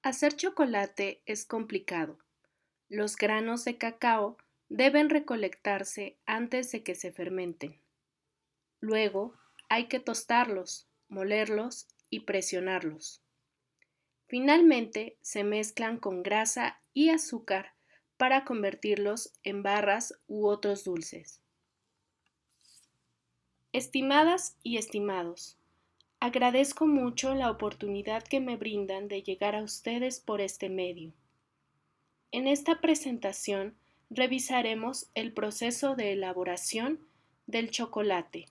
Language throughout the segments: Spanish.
Hacer chocolate es complicado. Los granos de cacao deben recolectarse antes de que se fermenten. Luego hay que tostarlos, molerlos y presionarlos. Finalmente se mezclan con grasa y azúcar para convertirlos en barras u otros dulces. Estimadas y estimados, agradezco mucho la oportunidad que me brindan de llegar a ustedes por este medio. En esta presentación revisaremos el proceso de elaboración del chocolate.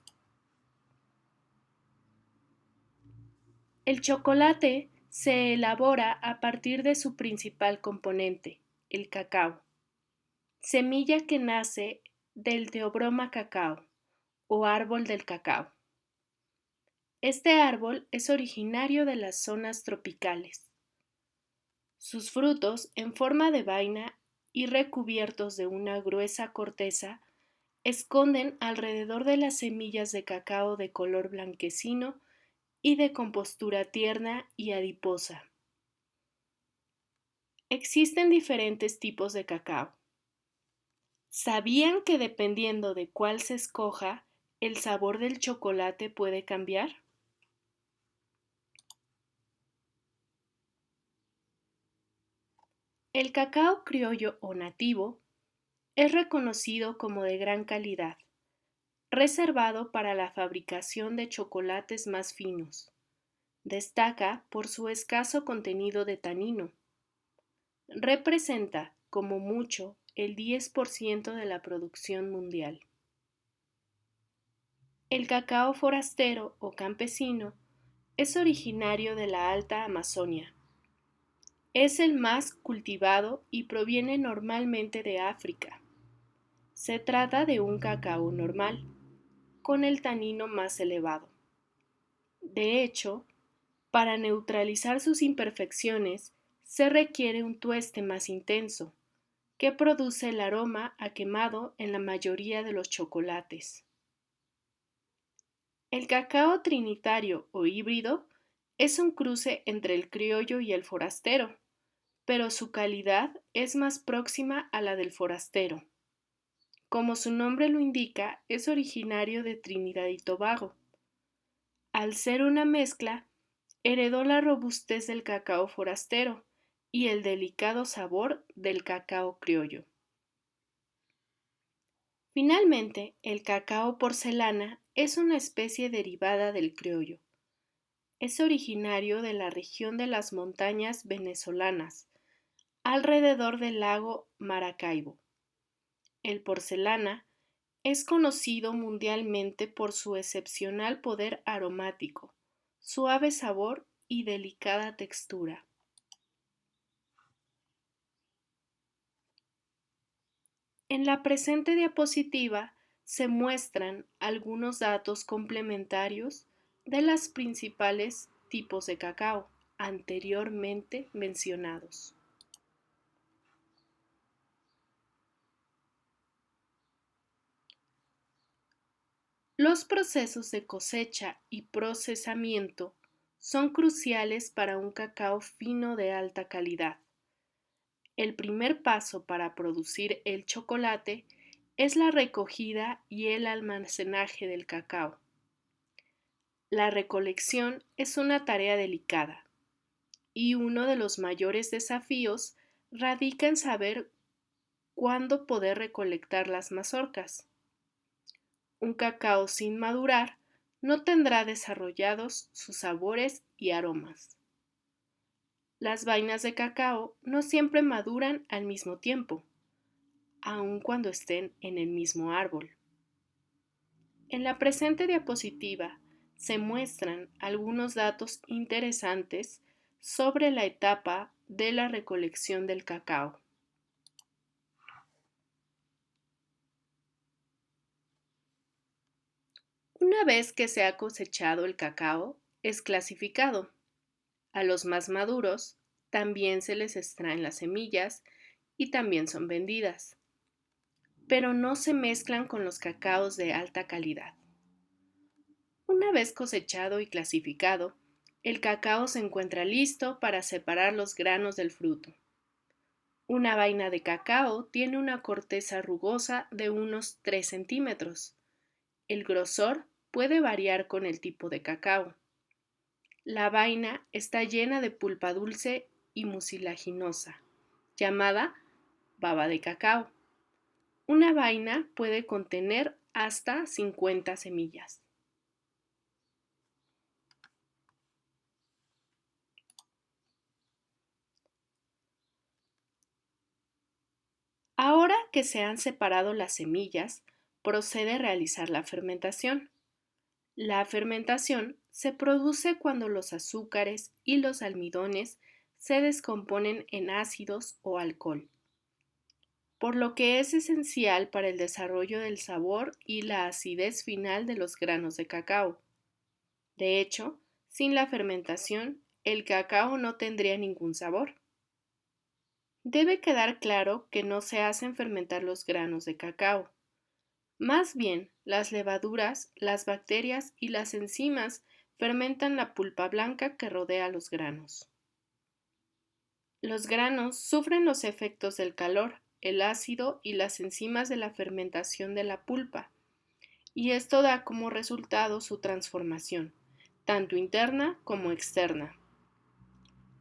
El chocolate se elabora a partir de su principal componente, el cacao, semilla que nace del Theobroma cacao o árbol del cacao. Este árbol es originario de las zonas tropicales. Sus frutos, en forma de vaina y recubiertos de una gruesa corteza, esconden alrededor de las semillas de cacao de color blanquecino y de compostura tierna y adiposa. Existen diferentes tipos de cacao. ¿Sabían que dependiendo de cuál se escoja, el sabor del chocolate puede cambiar? El cacao criollo o nativo es reconocido como de gran calidad, reservado para la fabricación de chocolates más finos. Destaca por su escaso contenido de tanino. Representa, como mucho, el 10% de la producción mundial. El cacao forastero o campesino es originario de la Alta Amazonia. Es el más cultivado y proviene normalmente de África. Se trata de un cacao normal, con el tanino más elevado. De hecho, para neutralizar sus imperfecciones, se requiere un tueste más intenso, que produce el aroma a quemado en la mayoría de los chocolates. El cacao trinitario o híbrido es un cruce entre el criollo y el forastero, pero su calidad es más próxima a la del forastero. Como su nombre lo indica, es originario de Trinidad y Tobago. Al ser una mezcla, heredó la robustez del cacao forastero y el delicado sabor del cacao criollo. Finalmente, el cacao porcelana es una especie derivada del criollo. Es originario de la región de las montañas venezolanas, alrededor del lago Maracaibo. El porcelana es conocido mundialmente por su excepcional poder aromático, suave sabor y delicada textura. En la presente diapositiva se muestran algunos datos complementarios de los principales tipos de cacao anteriormente mencionados. Los procesos de cosecha y procesamiento son cruciales para un cacao fino de alta calidad. El primer paso para producir el chocolate es la recogida y el almacenaje del cacao. La recolección es una tarea delicada y uno de los mayores desafíos radica en saber cuándo poder recolectar las mazorcas. Un cacao sin madurar no tendrá desarrollados sus sabores y aromas. Las vainas de cacao no siempre maduran al mismo tiempo, aun cuando estén en el mismo árbol. En la presente diapositiva se muestran algunos datos interesantes sobre la etapa de la recolección del cacao. Una vez que se ha cosechado el cacao, es clasificado. A los más maduros también se les extraen las semillas y también son vendidas, pero no se mezclan con los cacaos de alta calidad. Una vez cosechado y clasificado, el cacao se encuentra listo para separar los granos del fruto. Una vaina de cacao tiene una corteza rugosa de unos 3 centímetros. El grosor puede variar con el tipo de cacao. La vaina está llena de pulpa dulce y mucilaginosa, llamada baba de cacao. Una vaina puede contener hasta 50 semillas. Ahora que se han separado las semillas, procede a realizar la fermentación. La fermentación se produce cuando los azúcares y los almidones se descomponen en ácidos o alcohol, por lo que es esencial para el desarrollo del sabor y la acidez final de los granos de cacao. De hecho, sin la fermentación, el cacao no tendría ningún sabor. Debe quedar claro que no se hacen fermentar los granos de cacao. Más bien, las levaduras, las bacterias y las enzimas fermentan la pulpa blanca que rodea los granos. Los granos sufren los efectos del calor, el ácido y las enzimas de la fermentación de la pulpa, y esto da como resultado su transformación, tanto interna como externa.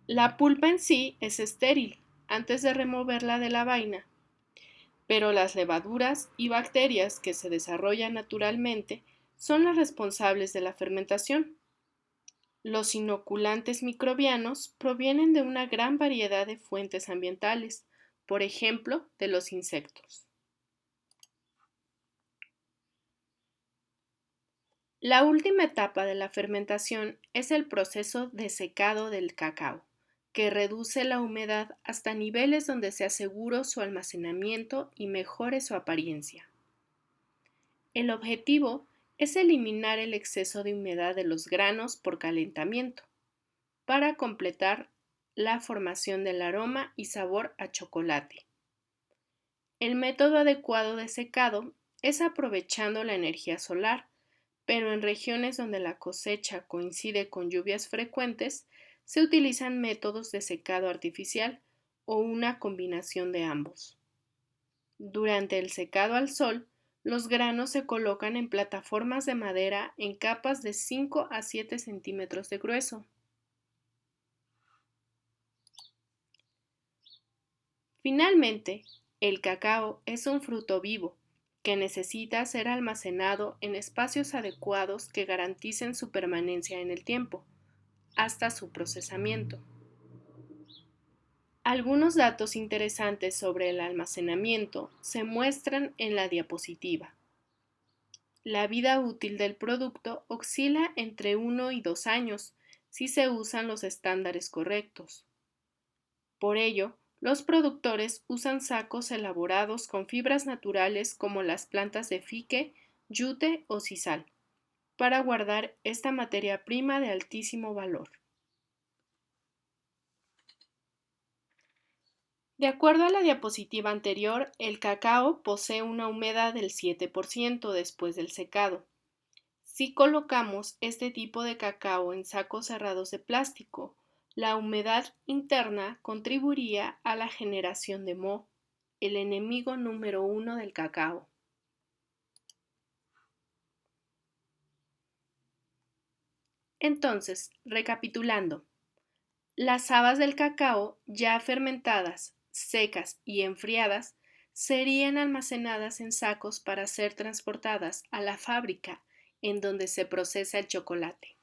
La pulpa en sí es estéril antes de removerla de la vaina, pero las levaduras y bacterias que se desarrollan naturalmente son las responsables de la fermentación. Los inoculantes microbianos provienen de una gran variedad de fuentes ambientales, por ejemplo, de los insectos. La última etapa de la fermentación es el proceso de secado del cacao, que reduce la humedad hasta niveles donde sea seguro su almacenamiento y mejore su apariencia. El objetivo es eliminar el exceso de humedad de los granos por calentamiento, para completar la formación del aroma y sabor a chocolate. El método adecuado de secado es aprovechando la energía solar, pero en regiones donde la cosecha coincide con lluvias frecuentes, se utilizan métodos de secado artificial o una combinación de ambos. Durante el secado al sol, los granos se colocan en plataformas de madera en capas de 5 a 7 centímetros de grueso. Finalmente, el cacao es un fruto vivo que necesita ser almacenado en espacios adecuados que garanticen su permanencia en el tiempo, hasta su procesamiento. Algunos datos interesantes sobre el almacenamiento se muestran en la diapositiva. La vida útil del producto oscila entre 1 y 2 años si se usan los estándares correctos. Por ello, los productores usan sacos elaborados con fibras naturales como las plantas de fique, yute o sisal, para guardar esta materia prima de altísimo valor. De acuerdo a la diapositiva anterior, el cacao posee una humedad del 7% después del secado. Si colocamos este tipo de cacao en sacos cerrados de plástico, la humedad interna contribuiría a la generación de moho, el enemigo número 1 del cacao. Entonces, recapitulando, las habas del cacao ya fermentadas, secas y enfriadas serían almacenadas en sacos para ser transportadas a la fábrica en donde se procesa el chocolate.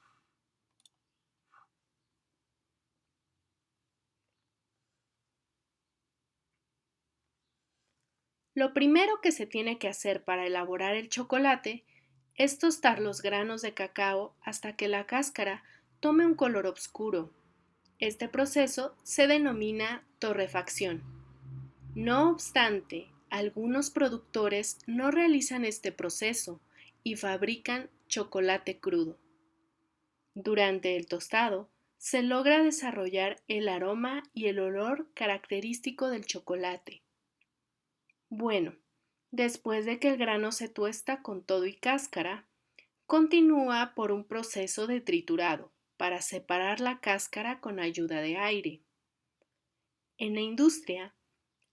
Lo primero que se tiene que hacer para elaborar el chocolate es tostar los granos de cacao hasta que la cáscara tome un color oscuro. Este proceso se denomina torrefacción. No obstante, algunos productores no realizan este proceso y fabrican chocolate crudo. Durante el tostado, se logra desarrollar el aroma y el olor característico del chocolate. Bueno, después de que el grano se tuesta con todo y cáscara, continúa por un proceso de triturado para separar la cáscara con ayuda de aire. En la industria,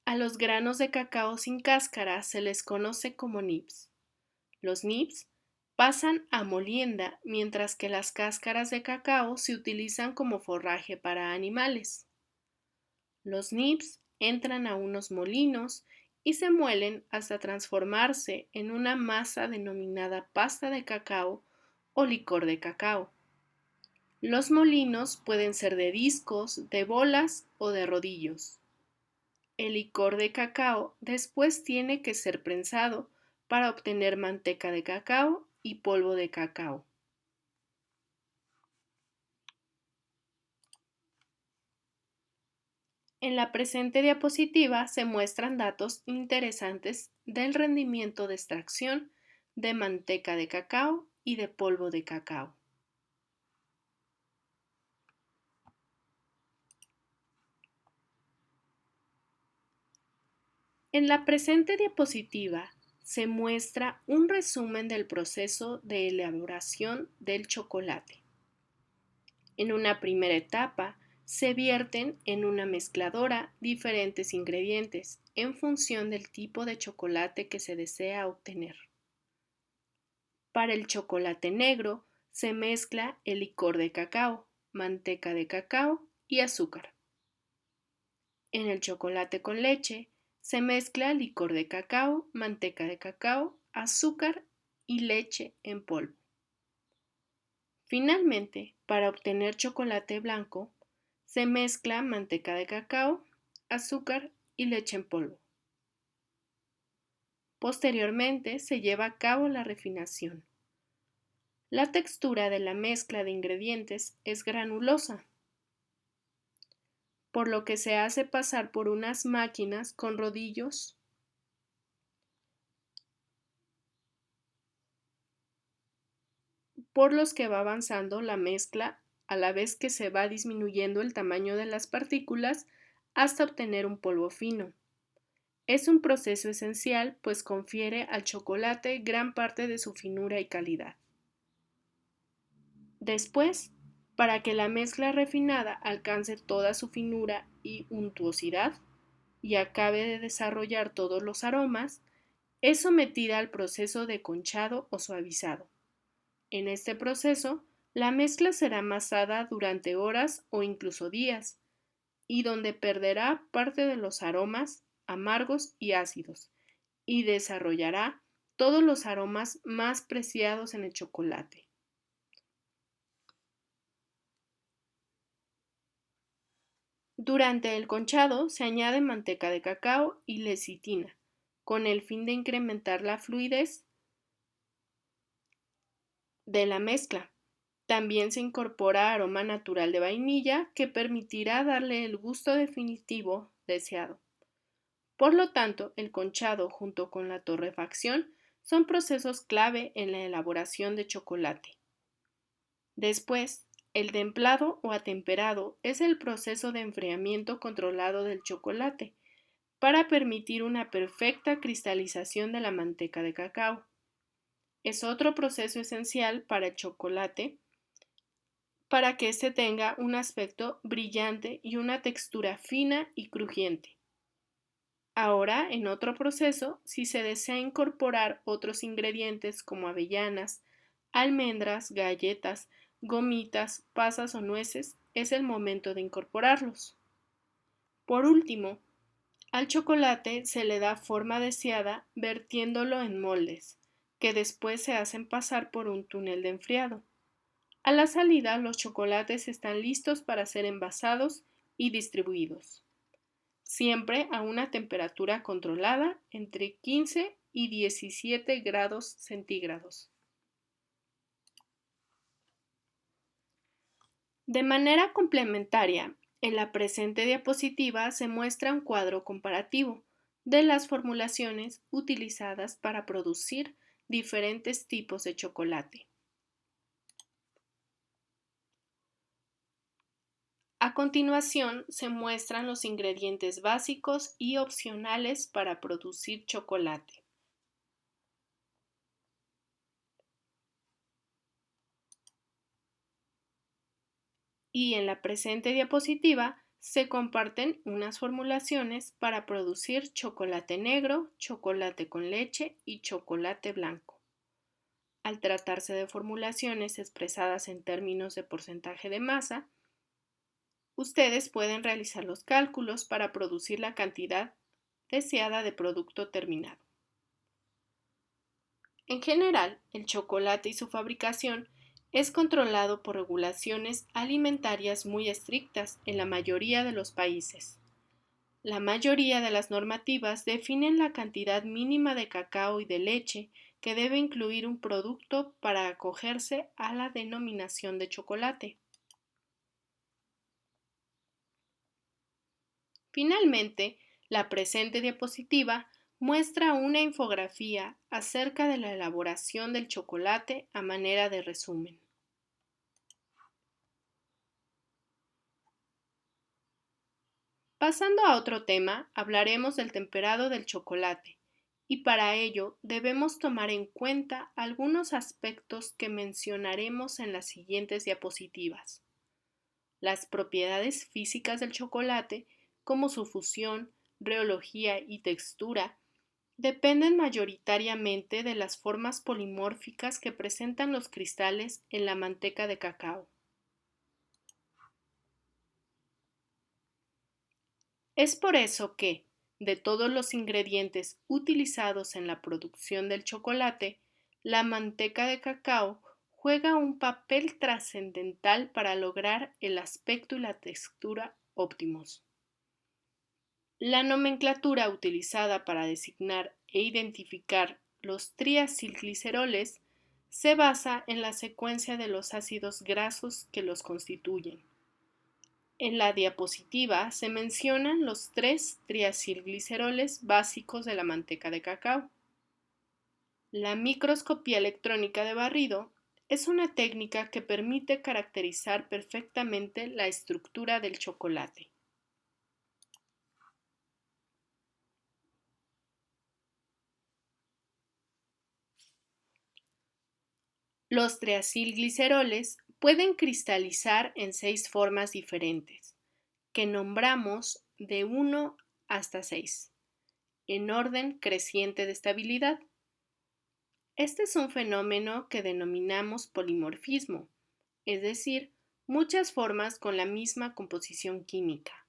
a los granos de cacao sin cáscara se les conoce como nibs. Los nibs pasan a molienda, mientras que las cáscaras de cacao se utilizan como forraje para animales. Los nibs entran a unos molinos y se muelen hasta transformarse en una masa denominada pasta de cacao o licor de cacao. Los molinos pueden ser de discos, de bolas o de rodillos. El licor de cacao después tiene que ser prensado para obtener manteca de cacao y polvo de cacao. En la presente diapositiva se muestran datos interesantes del rendimiento de extracción de manteca de cacao y de polvo de cacao. En la presente diapositiva se muestra un resumen del proceso de elaboración del chocolate. En una primera etapa, se vierten en una mezcladora diferentes ingredientes en función del tipo de chocolate que se desea obtener. Para el chocolate negro se mezcla el licor de cacao, manteca de cacao y azúcar. En el chocolate con leche se mezcla licor de cacao, manteca de cacao, azúcar y leche en polvo. Finalmente, para obtener chocolate blanco, se mezcla manteca de cacao, azúcar y leche en polvo. Posteriormente se lleva a cabo la refinación. La textura de la mezcla de ingredientes es granulosa, por lo que se hace pasar por unas máquinas con rodillos por los que va avanzando la mezcla a la vez que se va disminuyendo el tamaño de las partículas hasta obtener un polvo fino. Es un proceso esencial, pues confiere al chocolate gran parte de su finura y calidad. Después, para que la mezcla refinada alcance toda su finura y untuosidad y acabe de desarrollar todos los aromas, es sometida al proceso de conchado o suavizado. En este proceso, la mezcla será amasada durante horas o incluso días, y donde perderá parte de los aromas amargos y ácidos, y desarrollará todos los aromas más preciados en el chocolate. Durante el conchado se añade manteca de cacao y lecitina, con el fin de incrementar la fluidez de la mezcla. También se incorpora aroma natural de vainilla que permitirá darle el gusto definitivo deseado. Por lo tanto, el conchado junto con la torrefacción son procesos clave en la elaboración de chocolate. Después, el templado o atemperado es el proceso de enfriamiento controlado del chocolate para permitir una perfecta cristalización de la manteca de cacao. Es otro proceso esencial para el chocolate para que éste tenga un aspecto brillante y una textura fina y crujiente. Ahora, en otro proceso, si se desea incorporar otros ingredientes como avellanas, almendras, galletas, gomitas, pasas o nueces, es el momento de incorporarlos. Por último, al chocolate se le da forma deseada vertiéndolo en moldes, que después se hacen pasar por un túnel de enfriado. A la salida, los chocolates están listos para ser envasados y distribuidos, siempre a una temperatura controlada entre 15 y 17 grados centígrados. De manera complementaria, en la presente diapositiva se muestra un cuadro comparativo de las formulaciones utilizadas para producir diferentes tipos de chocolate. A continuación se muestran los ingredientes básicos y opcionales para producir chocolate. Y en la presente diapositiva se comparten unas formulaciones para producir chocolate negro, chocolate con leche y chocolate blanco. Al tratarse de formulaciones expresadas en términos de porcentaje de masa, ustedes pueden realizar los cálculos para producir la cantidad deseada de producto terminado. En general, el chocolate y su fabricación es controlado por regulaciones alimentarias muy estrictas en la mayoría de los países. La mayoría de las normativas definen la cantidad mínima de cacao y de leche que debe incluir un producto para acogerse a la denominación de chocolate. Finalmente, la presente diapositiva muestra una infografía acerca de la elaboración del chocolate a manera de resumen. Pasando a otro tema, hablaremos del temperado del chocolate, y para ello debemos tomar en cuenta algunos aspectos que mencionaremos en las siguientes diapositivas. Las propiedades físicas del chocolate, como su fusión, rheología y textura, dependen mayoritariamente de las formas polimórficas que presentan los cristales en la manteca de cacao. Es por eso que, de todos los ingredientes utilizados en la producción del chocolate, la manteca de cacao juega un papel trascendental para lograr el aspecto y la textura óptimos. La nomenclatura utilizada para designar e identificar los triacilgliceroles se basa en la secuencia de los ácidos grasos que los constituyen. En la diapositiva se mencionan los 3 triacilgliceroles básicos de la manteca de cacao. La microscopía electrónica de barrido es una técnica que permite caracterizar perfectamente la estructura del chocolate. Los triacilgliceroles pueden cristalizar en 6 formas diferentes, que nombramos de 1 hasta 6, en orden creciente de estabilidad. Este es un fenómeno que denominamos polimorfismo, es decir, muchas formas con la misma composición química.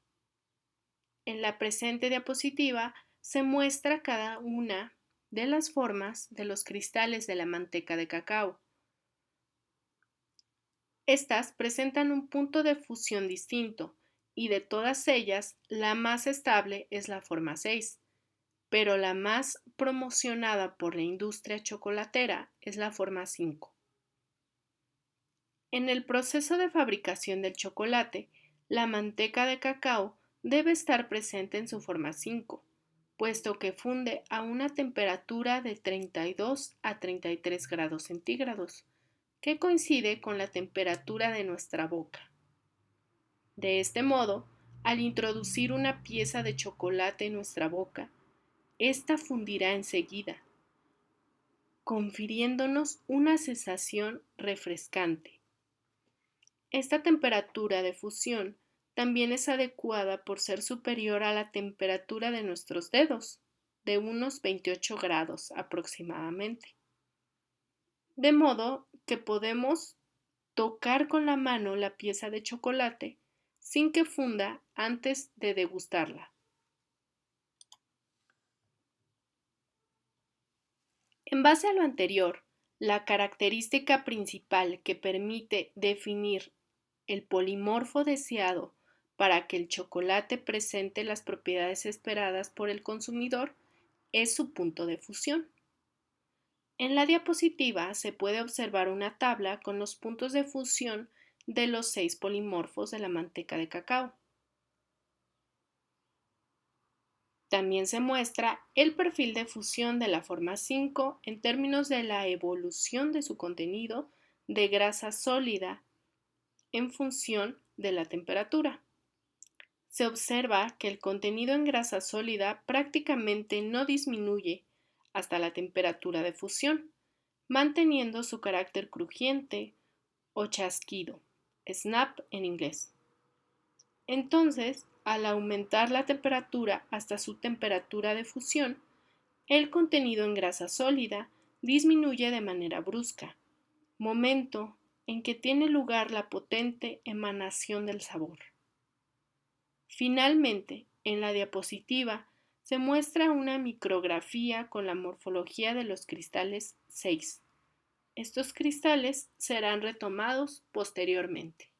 En la presente diapositiva se muestra cada una de las formas de los cristales de la manteca de cacao. Estas presentan un punto de fusión distinto y de todas ellas la más estable es la forma 6, pero la más promocionada por la industria chocolatera es la forma 5. En el proceso de fabricación del chocolate, la manteca de cacao debe estar presente en su forma 5, puesto que funde a una temperatura de 32 a 33 grados centígrados, que coincide con la temperatura de nuestra boca. De este modo, al introducir una pieza de chocolate en nuestra boca, ésta fundirá enseguida, confiriéndonos una sensación refrescante. Esta temperatura de fusión también es adecuada por ser superior a la temperatura de nuestros dedos, de unos 28 grados aproximadamente. De modo que podemos tocar con la mano la pieza de chocolate sin que funda antes de degustarla. En base a lo anterior, la característica principal que permite definir el polimorfo deseado para que el chocolate presente las propiedades esperadas por el consumidor es su punto de fusión. En la diapositiva se puede observar una tabla con los puntos de fusión de los 6 polimorfos de la manteca de cacao. También se muestra el perfil de fusión de la forma 5 en términos de la evolución de su contenido de grasa sólida en función de la temperatura. Se observa que el contenido en grasa sólida prácticamente no disminuye hasta la temperatura de fusión, manteniendo su carácter crujiente o chasquido, snap en inglés. Entonces, al aumentar la temperatura hasta su temperatura de fusión, el contenido en grasa sólida disminuye de manera brusca, momento en que tiene lugar la potente emanación del sabor. Finalmente, en la diapositiva se muestra una micrografía con la morfología de los cristales 6. Estos cristales serán retomados posteriormente.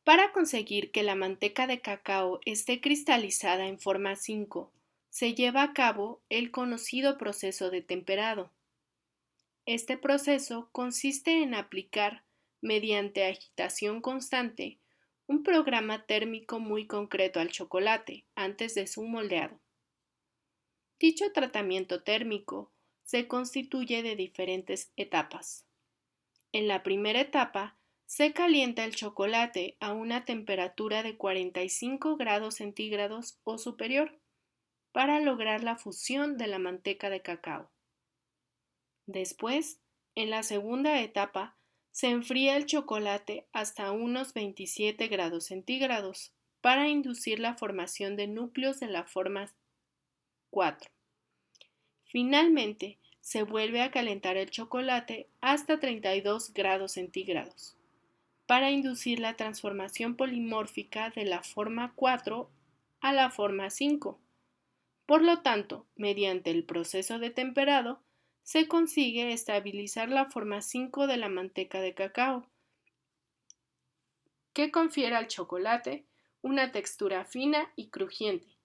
Para conseguir que la manteca de cacao esté cristalizada en forma 5, se lleva a cabo el conocido proceso de temperado. Este proceso consiste en aplicar, mediante agitación constante, un programa térmico muy concreto al chocolate antes de su moldeado. Dicho tratamiento térmico se constituye de diferentes etapas. En la primera etapa, se calienta el chocolate a una temperatura de 45 grados centígrados o superior para lograr la fusión de la manteca de cacao. Después, en la segunda etapa, se enfría el chocolate hasta unos 27 grados centígrados para inducir la formación de núcleos de la forma 4. Finalmente, se vuelve a calentar el chocolate hasta 32 grados centígrados para inducir la transformación polimórfica de la forma 4 a la forma 5. Por lo tanto, mediante el proceso de temperado, se consigue estabilizar la forma 5 de la manteca de cacao, que confiere al chocolate una textura fina y crujiente,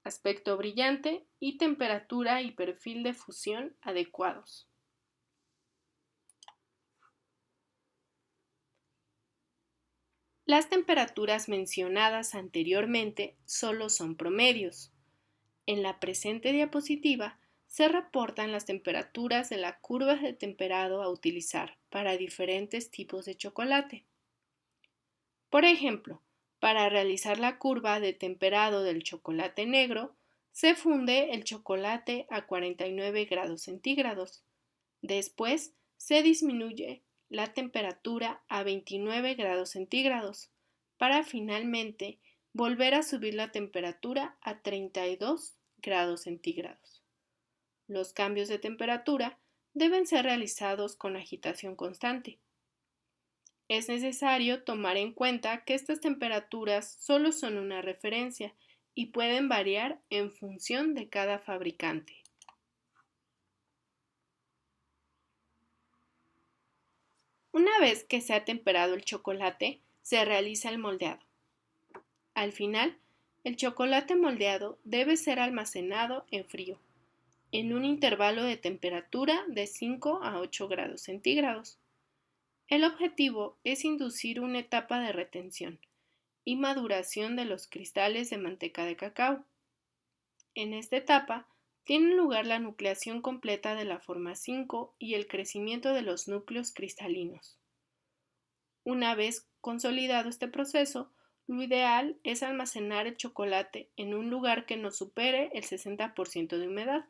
aspecto brillante y temperatura y perfil de fusión adecuados. Las temperaturas mencionadas anteriormente solo son promedios. En la presente diapositiva se reportan las temperaturas de la curva de temperado a utilizar para diferentes tipos de chocolate. Por ejemplo, para realizar la curva de temperado del chocolate negro, se funde el chocolate a 49 grados centígrados. Después, se disminuye la temperatura a 29 grados centígrados, para finalmente volver a subir la temperatura a 32 grados centígrados. Los cambios de temperatura deben ser realizados con agitación constante. Es necesario tomar en cuenta que estas temperaturas solo son una referencia y pueden variar en función de cada fabricante. Una vez que se ha temperado el chocolate, se realiza el moldeado. Al final, el chocolate moldeado debe ser almacenado en frío, en un intervalo de temperatura de 5 a 8 grados centígrados. El objetivo es inducir una etapa de retención y maduración de los cristales de manteca de cacao. En esta etapa tiene lugar la nucleación completa de la forma 5 y el crecimiento de los núcleos cristalinos. Una vez consolidado este proceso, lo ideal es almacenar el chocolate en un lugar que no supere el 60% de humedad,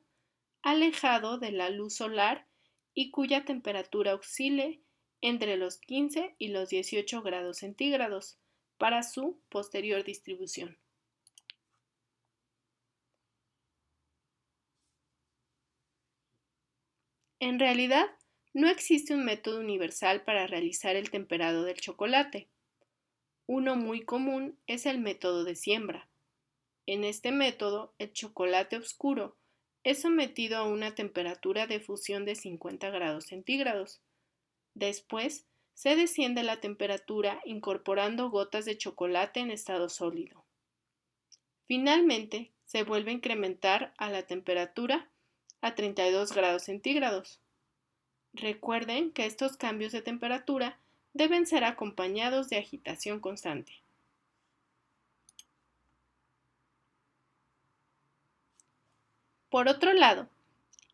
alejado de la luz solar y cuya temperatura oscile entre los 15 y los 18 grados centígrados para su posterior distribución. En realidad, no existe un método universal para realizar el temperado del chocolate. Uno muy común es el método de siembra. En este método, el chocolate oscuro es sometido a una temperatura de fusión de 50 grados centígrados. Después, se desciende la temperatura incorporando gotas de chocolate en estado sólido. Finalmente, se vuelve a incrementar a la temperatura a 32 grados centígrados. Recuerden que estos cambios de temperatura deben ser acompañados de agitación constante. Por otro lado,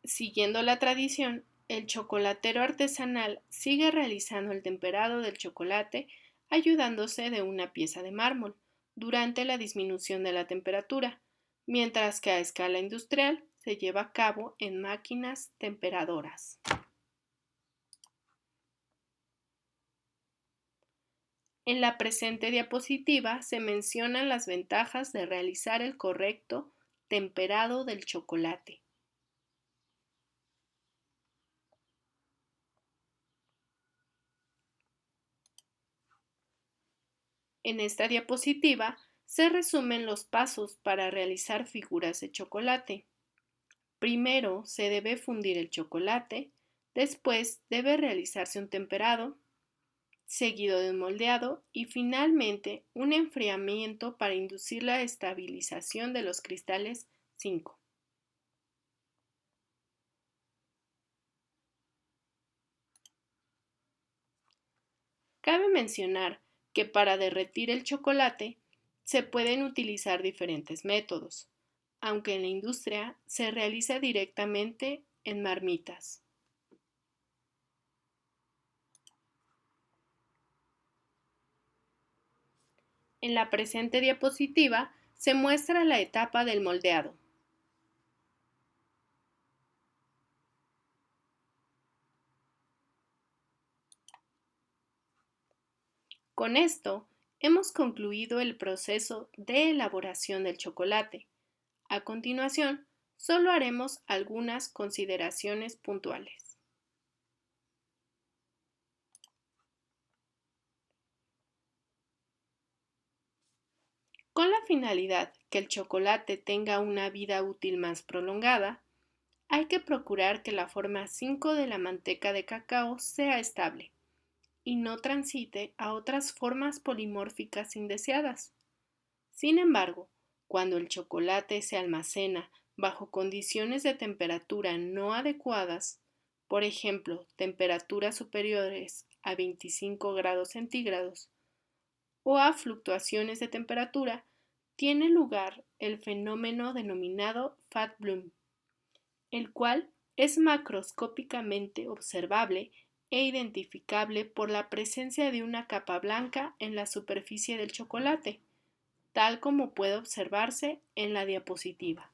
siguiendo la tradición, el chocolatero artesanal sigue realizando el temperado del chocolate ayudándose de una pieza de mármol durante la disminución de la temperatura, mientras que a escala industrial se lleva a cabo en máquinas temperadoras. En la presente diapositiva se mencionan las ventajas de realizar el correcto temperado del chocolate. En esta diapositiva se resumen los pasos para realizar figuras de chocolate. Primero se debe fundir el chocolate, después debe realizarse un temperado, seguido de un moldeado y finalmente un enfriamiento para inducir la estabilización de los cristales 5. Cabe mencionar que para derretir el chocolate se pueden utilizar diferentes métodos, aunque en la industria se realiza directamente en marmitas. En la presente diapositiva se muestra la etapa del moldeado. Con esto, hemos concluido el proceso de elaboración del chocolate. A continuación, solo haremos algunas consideraciones puntuales. Con la finalidad que el chocolate tenga una vida útil más prolongada, hay que procurar que la forma 5 de la manteca de cacao sea estable y no transite a otras formas polimórficas indeseadas. Sin embargo, cuando el chocolate se almacena bajo condiciones de temperatura no adecuadas, por ejemplo, temperaturas superiores a 25 grados centígrados, o a fluctuaciones de temperatura, tiene lugar el fenómeno denominado fat bloom, el cual es macroscópicamente observable e identificable por la presencia de una capa blanca en la superficie del chocolate, tal como puede observarse en la diapositiva.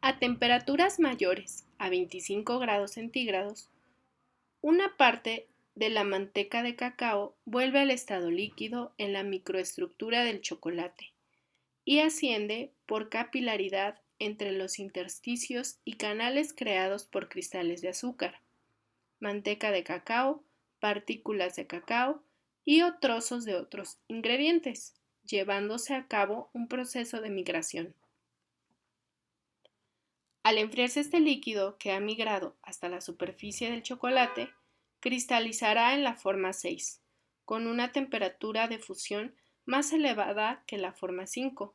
A temperaturas mayores a 25 grados centígrados, una parte de la manteca de cacao vuelve al estado líquido en la microestructura del chocolate y asciende por capilaridad entre los intersticios y canales creados por cristales de azúcar, manteca de cacao, partículas de cacao y o trozos de otros ingredientes, llevándose a cabo un proceso de migración. Al enfriarse este líquido que ha migrado hasta la superficie del chocolate, cristalizará en la forma 6, con una temperatura de fusión más elevada que la forma 5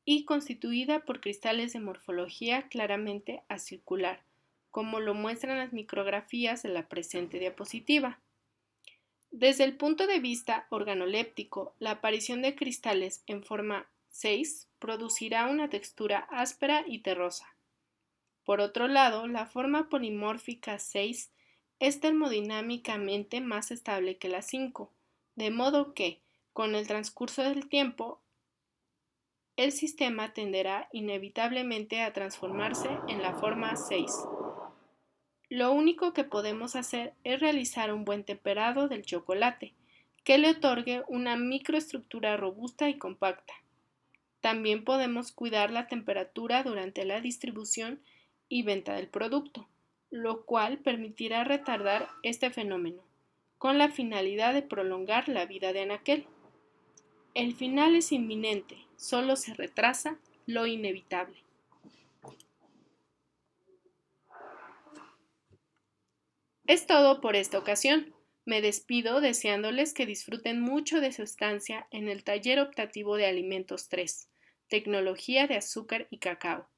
y constituida por cristales de morfología claramente acircular, como lo muestran las micrografías de la presente diapositiva. Desde el punto de vista organoléptico, la aparición de cristales en forma 6 producirá una textura áspera y terrosa. Por otro lado, la forma polimórfica 6 es termodinámicamente más estable que la 5, de modo que, con el transcurso del tiempo, el sistema tenderá inevitablemente a transformarse en la forma 6. Lo único que podemos hacer es realizar un buen temperado del chocolate, que le otorgue una microestructura robusta y compacta. También podemos cuidar la temperatura durante la distribución y venta del producto, lo cual permitirá retardar este fenómeno, con la finalidad de prolongar la vida de anaquel. El final es inminente, solo se retrasa lo inevitable. Es todo por esta ocasión. Me despido deseándoles que disfruten mucho de su estancia en el taller optativo de Alimentos 3, Tecnología de Azúcar y Cacao.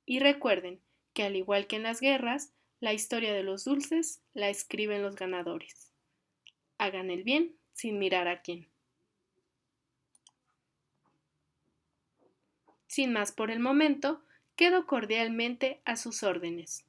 Y recuerden que al igual que en las guerras, la historia de los dulces la escriben los ganadores. Hagan el bien sin mirar a quién. Sin más por el momento, quedo cordialmente a sus órdenes.